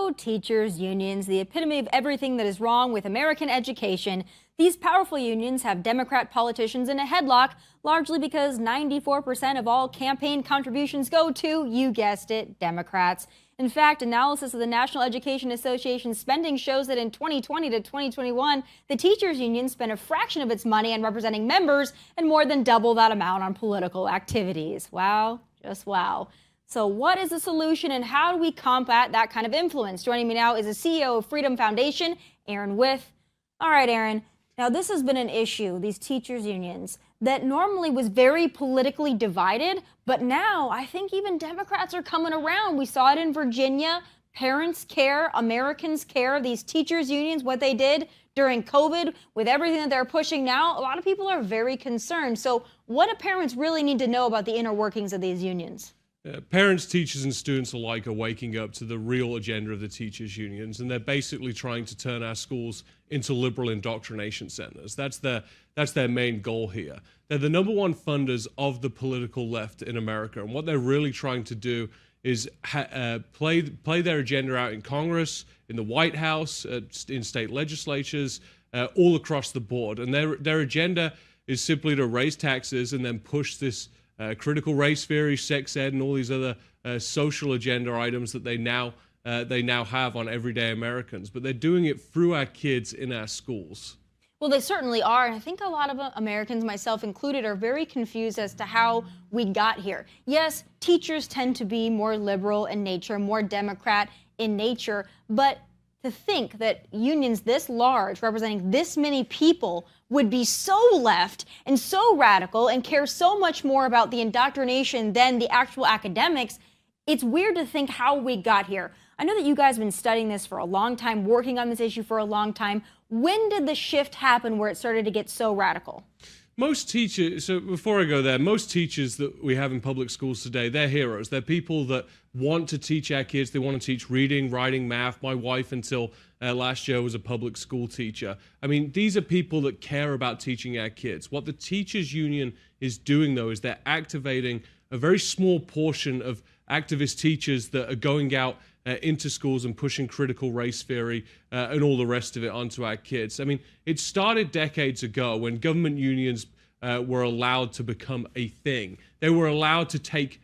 So, teachers' unions, the epitome of everything that is wrong with American education. These powerful unions have Democrat politicians in a headlock, largely because 94% of all campaign contributions go to, you guessed it, Democrats. In fact, analysis of the National Education Association spending shows that in 2020 to 2021, the teachers' union spent a fraction of its money on representing members and more than double that amount on political activities. Wow, just wow. So what is the solution and how do we combat that kind of influence? Joining me now is the CEO of Freedom Foundation, Aaron Withe. All right, Aaron. Now, this has been an issue, these teachers' unions, that normally was very politically divided, but now I think even Democrats are coming around. We saw it in Virginia. Parents care, Americans care. These teachers' unions, what they did during COVID with everything that they're pushing now, a lot of people are very concerned. So what do parents really need to know about the inner workings of these unions? Parents, teachers, and students alike are waking up to the real agenda of the teachers' unions, and they're basically trying to turn our schools into liberal indoctrination centers. That's their main goal here. They're the number one funders of the political left in America, and what they're really trying to do is play their agenda out in Congress, in the White House, in state legislatures, all across the board. And their agenda is simply to raise taxes and then push this critical race theory, sex ed, and all these other social agenda items that they now have on everyday Americans. But they're doing it through our kids in our schools. Well, they certainly are. And I think a lot of Americans, myself included, are very confused as to how we got here. Yes, teachers tend to be more liberal in nature, more Democrat in nature, but to think that unions this large, representing this many people, would be so left and so radical and care so much more about the indoctrination than the actual academics, it's weird to think how we got here. I know that you guys have been studying this for a long time, working on this issue for a long time. When did the shift happen where it started to get so radical? Most teachers, so before I go there, most teachers that we have in public schools today, they're heroes. They're people that want to teach our kids. They want to teach reading, writing, math. My wife, until last year, was a public school teacher. I mean, these are people that care about teaching our kids. What the teachers union is doing, though, is they're activating a very small portion of activist teachers that are going out into schools and pushing critical race theory and all the rest of it onto our kids. I mean, it started decades ago when government unions were allowed to become a thing. They were allowed to take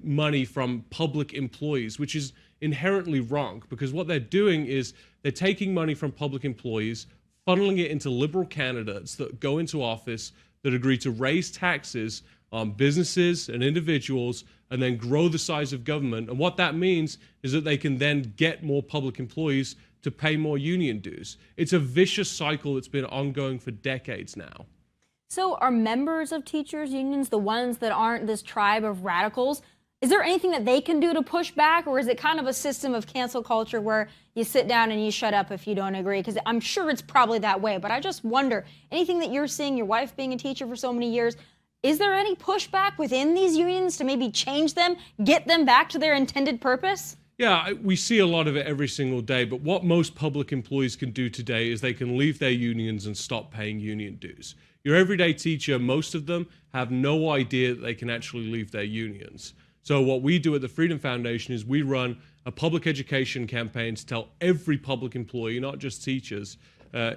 money from public employees, which is inherently wrong, because what they're doing is they're taking money from public employees, funneling it into liberal candidates that go into office that agree to raise taxes on businesses and individuals and then grow the size of government. And what that means is that they can then get more public employees to pay more union dues. It's a vicious cycle that's been ongoing for decades now. So are members of teachers' unions the ones that aren't this tribe of radicals? Is there anything that they can do to push back, or is it kind of a system of cancel culture where you sit down and you shut up if you don't agree? Because I'm sure it's probably that way, but I just wonder, anything that you're seeing, your wife being a teacher for so many years, is there any pushback within these unions to maybe change them, get them back to their intended purpose? Yeah, we see a lot of it every single day, but what most public employees can do today is they can leave their unions and stop paying union dues. Your everyday teacher, most of them have no idea that they can actually leave their unions. So what we do at the Freedom Foundation is we run a public education campaign to tell every public employee, not just teachers,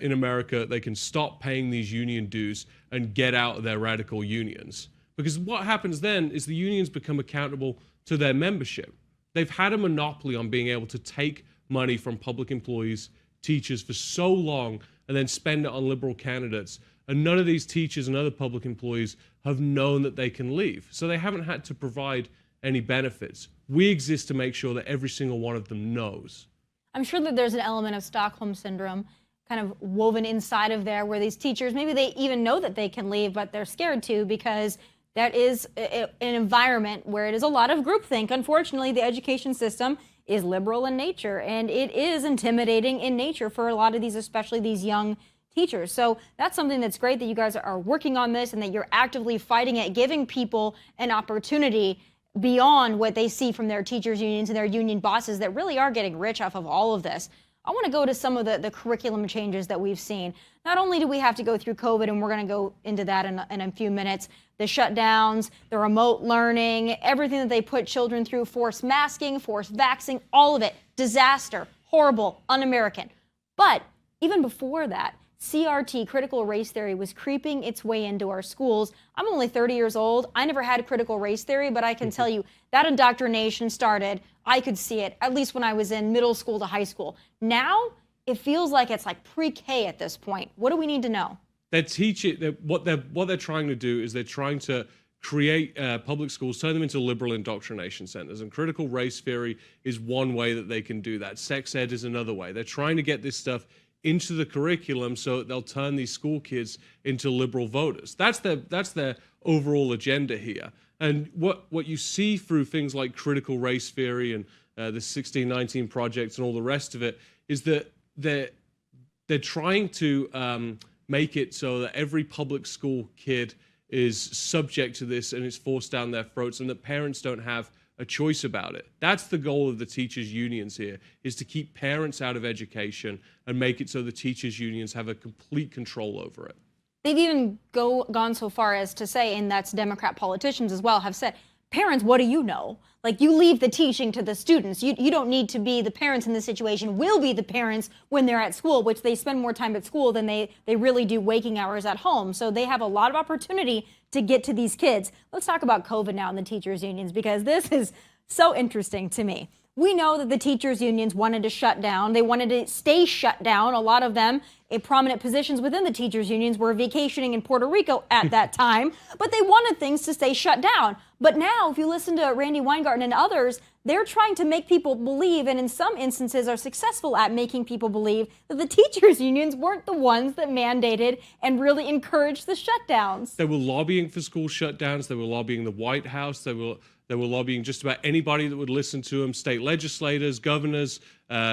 in America, they can stop paying these union dues and get out of their radical unions. Because what happens then is the unions become accountable to their membership. They've had a monopoly on being able to take money from public employees, teachers, for so long and then spend it on liberal candidates. And none of these teachers and other public employees have known that they can leave. So they haven't had to provide any benefits. We exist to make sure that every single one of them knows. I'm sure that there's an element of Stockholm syndrome kind of woven inside of there where these teachers, maybe they even know that they can leave, but they're scared to because that is an environment where it is a lot of groupthink. Unfortunately, the education system is liberal in nature, and it is intimidating in nature for a lot of these, especially these young teachers. So that's something that's great that you guys are working on this and that you're actively fighting it, giving people an opportunity beyond what they see from their teachers unions and their union bosses that really are getting rich off of all of this. I want to go to some of the curriculum changes that we've seen. Not only do we have to go through COVID, and we're going to go into that in a few minutes, the shutdowns, the remote learning, everything that they put children through, forced masking, forced vaxxing, all of it, disaster, horrible, un-American. But even before that, CRT, critical race theory, was creeping its way into our schools. I'm only 30 years old. I never had critical race theory, but I can tell you that indoctrination started, I could see it, at least when I was in middle school to high school. Now, it feels like it's like pre-K at this point. What do we need to know? They're teaching, what they're trying to do is they're trying to create public schools, turn them into liberal indoctrination centers. And critical race theory is one way that they can do that. Sex ed is another way. They're trying to get this stuff into the curriculum so that they'll turn these school kids into liberal voters. That's their overall agenda here. And what you see through things like critical race theory and the 1619 projects and all the rest of it is that they're trying to make it so that every public school kid is subject to this and it's forced down their throats, and that parents don't have a choice about it. That's the goal of the teachers' unions here, is to keep parents out of education and make it so the teachers' unions have a complete control over it. They've even gone so far as to say, and that's Democrat politicians as well, have said, parents, what do you know? Like, you leave the teaching to the students. You don't need to be the parents in this situation. We'll be the parents when they're at school, which they spend more time at school than they really do waking hours at home. So they have a lot of opportunity to get to these kids. Let's talk about COVID now and the teachers' unions, because this is so interesting to me. We know that the teachers' unions wanted to shut down. They wanted to stay shut down. A lot of them in prominent positions within the teachers' unions were vacationing in Puerto Rico at that time, but they wanted things to stay shut down. But now, if you listen to Randy Weingarten and others, they're trying to make people believe, and in some instances are successful at making people believe, that the teachers' unions weren't the ones that mandated and really encouraged the shutdowns. They were lobbying for school shutdowns. They were lobbying the White House. They were lobbying just about anybody that would listen to them, state legislators, governors,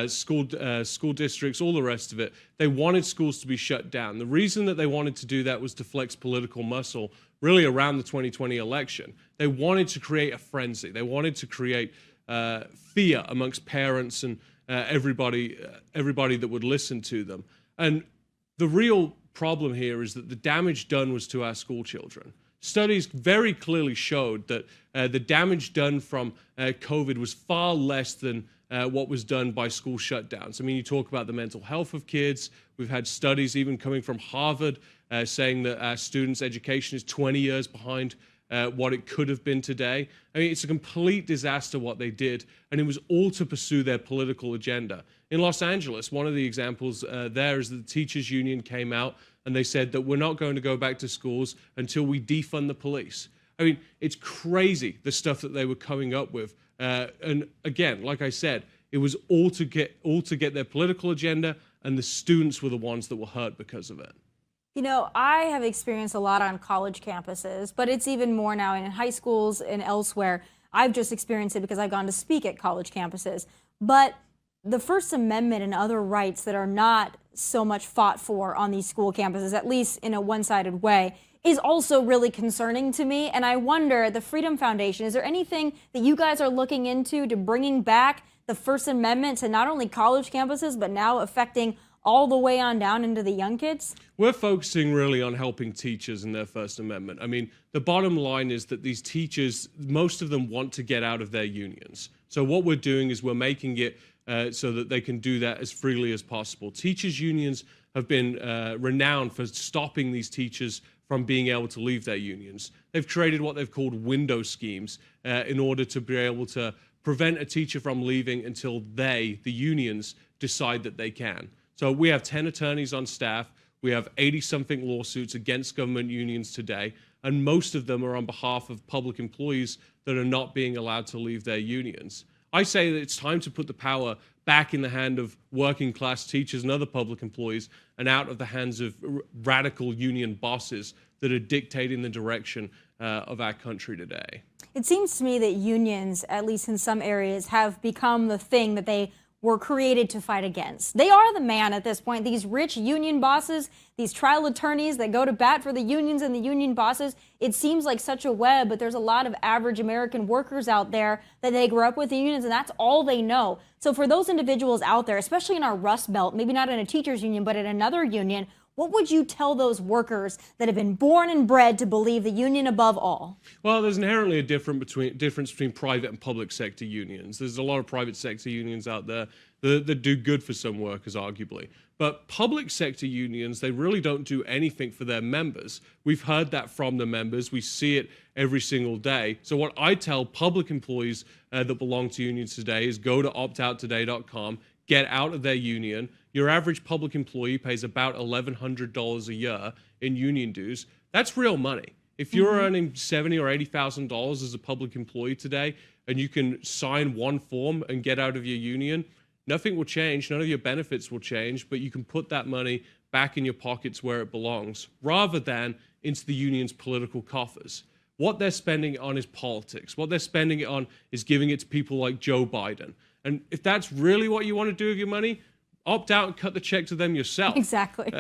school districts, all the rest of it. They wanted schools to be shut down. The reason that they wanted to do that was to flex political muscle, really around the 2020 election. They wanted to create a frenzy. They wanted to create fear amongst parents and everybody that would listen to them. And the real problem here is that the damage done was to our school children. Studies very clearly showed that the damage done from COVID was far less than what was done by school shutdowns. I mean, you talk about the mental health of kids. We've had studies even coming from Harvard saying that our students' education is 20 years behind what it could have been today. I mean, it's a complete disaster what they did, and it was all to pursue their political agenda. In Los Angeles, one of the examples there is that the teachers' union came out and they said that we're not going to go back to schools until we defund the police. I mean, it's crazy, the stuff that they were coming up with. And again, like I said, it was all to get their political agenda, and the students were the ones that were hurt because of it. You know, I have experienced a lot on college campuses, but it's even more now in high schools and elsewhere. I've just experienced it because I've gone to speak at college campuses. But the First Amendment and other rights that are not so much fought for on these school campuses, at least in a one-sided way, is also really concerning to me. And I wonder, the Freedom Foundation, is there anything that you guys are looking into to bringing back the First Amendment to not only college campuses, but now affecting all the way on down into the young kids? We're focusing really on helping teachers in their First Amendment. I mean, the bottom line is that these teachers, most of them want to get out of their unions. So what we're doing is we're making it so that they can do that as freely as possible. Teachers' unions have been renowned for stopping these teachers from being able to leave their unions. They've created what they've called window schemes in order to be able to prevent a teacher from leaving until they, the unions, decide that they can. So we have 10 attorneys on staff. We have 80-something lawsuits against government unions today, and most of them are on behalf of public employees that are not being allowed to leave their unions. I say that it's time to put the power back in the hand of working class teachers and other public employees and out of the hands of radical union bosses that are dictating the direction of our country today. It seems to me that unions, at least in some areas, have become the thing that they were created to fight against. They are the man at this point. These rich union bosses, these trial attorneys that go to bat for the unions and the union bosses, it seems like such a web, but there's a lot of average American workers out there that they grew up with the unions and that's all they know. So for those individuals out there, especially in our Rust Belt, maybe not in a teachers union, but in another union, what would you tell those workers that have been born and bred to believe the union above all? Well, there's inherently a difference between private and public sector unions. There's a lot of private sector unions out there that do good for some workers, arguably. But public sector unions, they really don't do anything for their members. We've heard that from the members. We see it every single day. So what I tell public employees that belong to unions today is go to optouttoday.com, get out of their union. Your average public employee pays about $1,100 a year in union dues. That's real money. If you're earning $70,000 or $80,000 as a public employee today, and you can sign one form and get out of your union, nothing will change. None of your benefits will change, but you can put that money back in your pockets where it belongs, rather than into the union's political coffers. What they're spending it on is politics. What they're spending it on is giving it to people like Joe Biden. And if that's really what you want to do with your money, opt out and cut the check to them yourself. Exactly.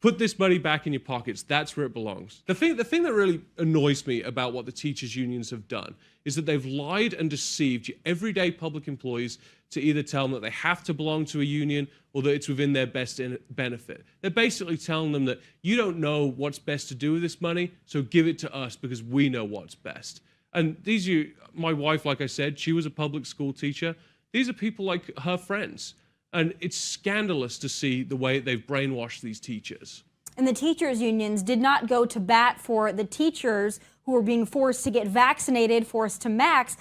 Put this money back in your pockets. That's where it belongs. The thing that really annoys me about what the teachers' unions have done is that they've lied and deceived your everyday public employees to either tell them that they have to belong to a union or that it's within their best benefit. They're basically telling them that you don't know what's best to do with this money, so give it to us because we know what's best. And my wife, like I said, she was a public school teacher. These are people like her friends. And it's scandalous to see the way they've brainwashed these teachers. And the teachers' unions did not go to bat for the teachers who were being forced to get vaccinated, forced to mask.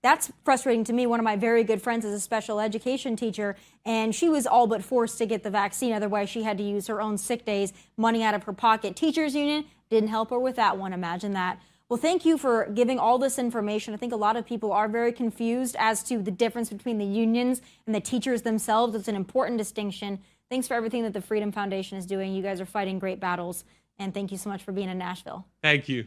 That's frustrating to me. One of my very good friends is a special education teacher, and she was all but forced to get the vaccine. Otherwise, she had to use her own sick days, money out of her pocket. Teachers' union didn't help her with that one. Imagine that. Well, thank you for giving all this information. I think a lot of people are very confused as to the difference between the unions and the teachers themselves. It's an important distinction. Thanks for everything that the Freedom Foundation is doing. You guys are fighting great battles. And thank you so much for being in Nashville. Thank you.